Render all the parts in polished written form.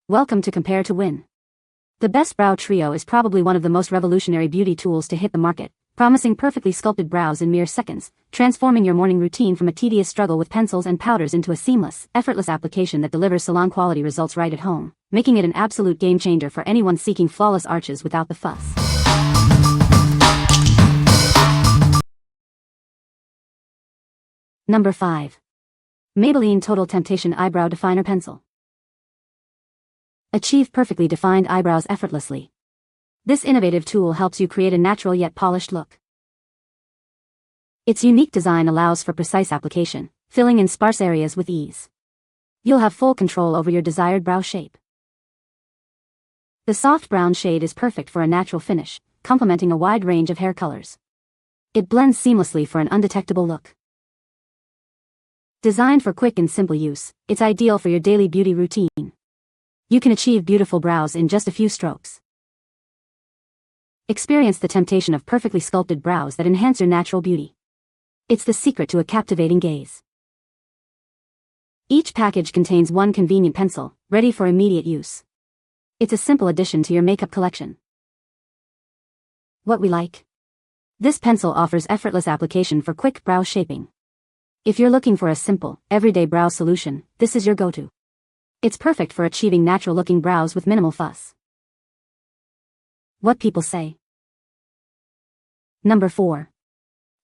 Welcome to Compare to Win. The Best Brow Trio is probably one of the most revolutionary beauty tools to hit the market, promising perfectly sculpted brows in mere seconds, transforming your morning routine from a tedious struggle with pencils and powders into a seamless, effortless application that delivers salon-quality results right at home, making it an absolute game-changer for anyone seeking flawless arches without the fuss. Number 5. Maybelline Total Temptation Eyebrow Definer Pencil. Achieve perfectly defined eyebrows effortlessly. This innovative tool helps you create a natural yet polished look. Its unique design allows for precise application, filling in sparse areas with ease. You'll have full control over your desired brow shape. The soft brown shade is perfect for a natural finish, complementing a wide range of hair colors. It blends seamlessly for an undetectable look. Designed for quick and simple use, it's ideal for your daily beauty routine. You can achieve beautiful brows in just a few strokes. Experience the temptation of perfectly sculpted brows that enhance your natural beauty. It's the secret to a captivating gaze. Each package contains one convenient pencil, ready for immediate use. It's a simple addition to your makeup collection. What we like? This pencil offers effortless application for quick brow shaping. If you're looking for a simple, everyday brow solution, this is your go-to. It's perfect for achieving natural-looking brows with minimal fuss. What people say. Number 4.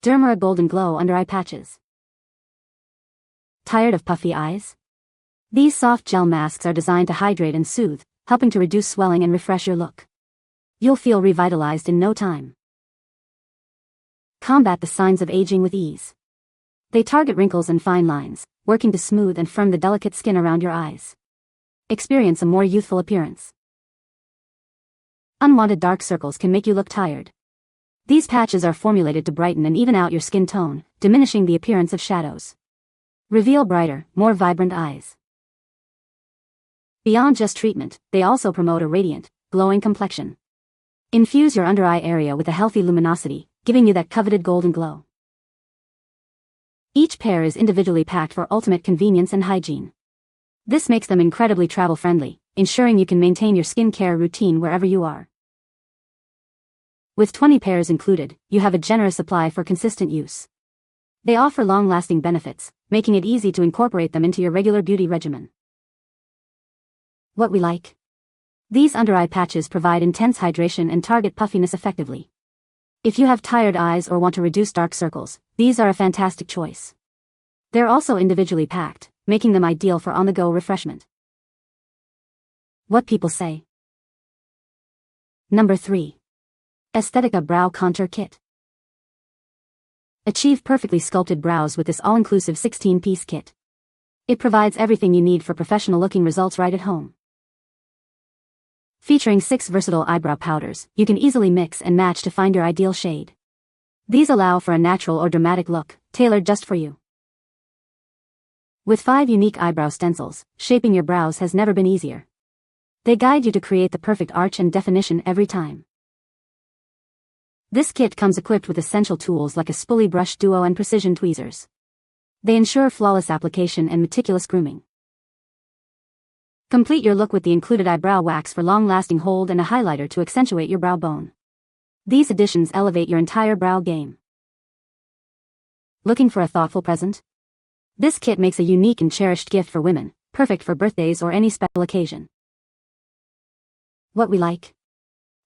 DERMORA Golden Glow Under Eye Patches. Tired of puffy eyes? These soft gel masks are designed to hydrate and soothe, helping to reduce swelling and refresh your look. You'll feel revitalized in no time. Combat the signs of aging with ease. They target wrinkles and fine lines, working to smooth and firm the delicate skin around your eyes. Experience a more youthful appearance. Unwanted dark circles can make you look tired. These patches are formulated to brighten and even out your skin tone, diminishing the appearance of shadows. Reveal brighter, more vibrant eyes. Beyond just treatment, they also promote a radiant, glowing complexion. Infuse your under eye area with a healthy luminosity, giving you that coveted golden glow. Each pair is individually packed for ultimate convenience and hygiene. This makes them incredibly travel-friendly, ensuring you can maintain your skincare routine wherever you are. With 20 pairs included, you have a generous supply for consistent use. They offer long-lasting benefits, making it easy to incorporate them into your regular beauty regimen. What we like? These under-eye patches provide intense hydration and target puffiness effectively. If you have tired eyes or want to reduce dark circles, these are a fantastic choice. They're also individually packed, making them ideal for on-the-go refreshment. What people say. Number 3. Aesthetica Brow Contour Kit. Achieve perfectly sculpted brows with this all-inclusive 16-piece kit. It provides everything you need for professional-looking results right at home. Featuring 6 versatile eyebrow powders, you can easily mix and match to find your ideal shade. These allow for a natural or dramatic look, tailored just for you. With 5 unique eyebrow stencils, shaping your brows has never been easier. They guide you to create the perfect arch and definition every time. This kit comes equipped with essential tools like a spoolie brush duo and precision tweezers. They ensure flawless application and meticulous grooming. Complete your look with the included eyebrow wax for long-lasting hold and a highlighter to accentuate your brow bone. These additions elevate your entire brow game. Looking for a thoughtful present? This kit makes a unique and cherished gift for women, perfect for birthdays or any special occasion. What we like?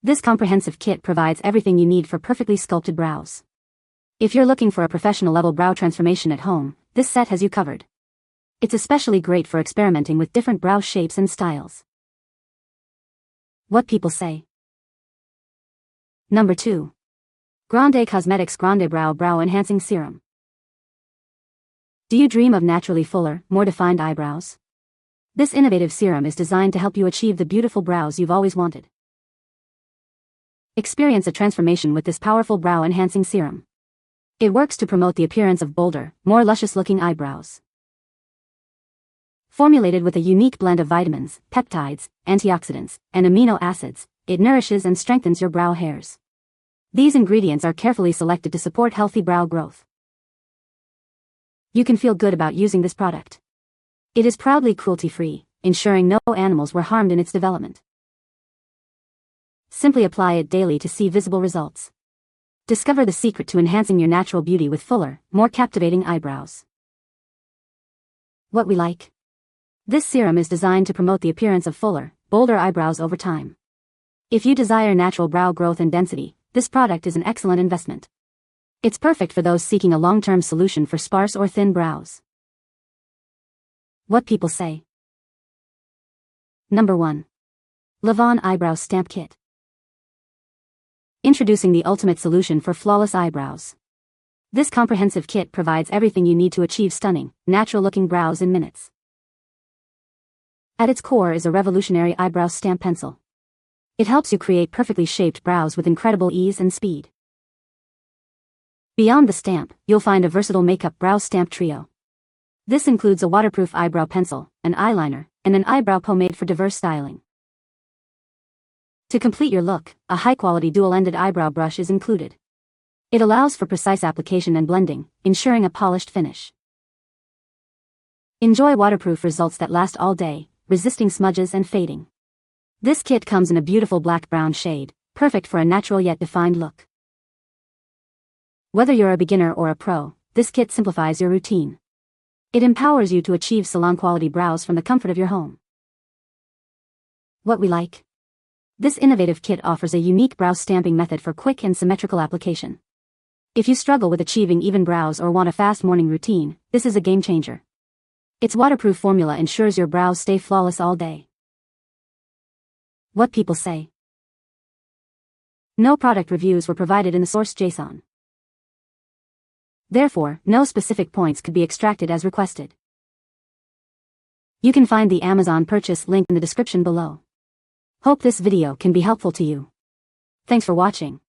This comprehensive kit provides everything you need for perfectly sculpted brows. If you're looking for a professional-level brow transformation at home, this set has you covered. It's especially great for experimenting with different brow shapes and styles. What people say. Number 2. Grande Cosmetics GrandeBROW Brow Enhancing Serum. Do you dream of naturally fuller, more defined eyebrows? This innovative serum is designed to help you achieve the beautiful brows you've always wanted. Experience a transformation with this powerful brow-enhancing serum. It works to promote the appearance of bolder, more luscious-looking eyebrows. Formulated with a unique blend of vitamins, peptides, antioxidants, and amino acids, it nourishes and strengthens your brow hairs. These ingredients are carefully selected to support healthy brow growth. You can feel good about using this product. It is proudly cruelty-free, ensuring no animals were harmed in its development. Simply apply it daily to see visible results. Discover the secret to enhancing your natural beauty with fuller, more captivating eyebrows. What we like. This serum is designed to promote the appearance of fuller, bolder eyebrows over time. If you desire natural brow growth and density, this product is an excellent investment. It's perfect for those seeking a long-term solution for sparse or thin brows. What people say. Number 1. LAVONE Eyebrow Stamp Kit. Introducing the ultimate solution for flawless eyebrows. This comprehensive kit provides everything you need to achieve stunning, natural-looking brows in minutes. At its core is a revolutionary eyebrow stamp pencil. It helps you create perfectly shaped brows with incredible ease and speed. Beyond the stamp, you'll find a versatile makeup brow stamp trio. This includes a waterproof eyebrow pencil, an eyeliner, and an eyebrow pomade for diverse styling. To complete your look, a high-quality dual-ended eyebrow brush is included. It allows for precise application and blending, ensuring a polished finish. Enjoy waterproof results that last all day, resisting smudges and fading. This kit comes in a beautiful black-brown shade, perfect for a natural yet defined look. Whether you're a beginner or a pro, this kit simplifies your routine. It empowers you to achieve salon-quality brows from the comfort of your home. What we like. This innovative kit offers a unique brow stamping method for quick and symmetrical application. If you struggle with achieving even brows or want a fast morning routine, this is a game changer. Its waterproof formula ensures your brows stay flawless all day. What people say. No product reviews were provided in the source JSON. Therefore, no specific points could be extracted as requested. You can find the Amazon purchase link in the description below. Hope this video can be helpful to you. Thanks for watching.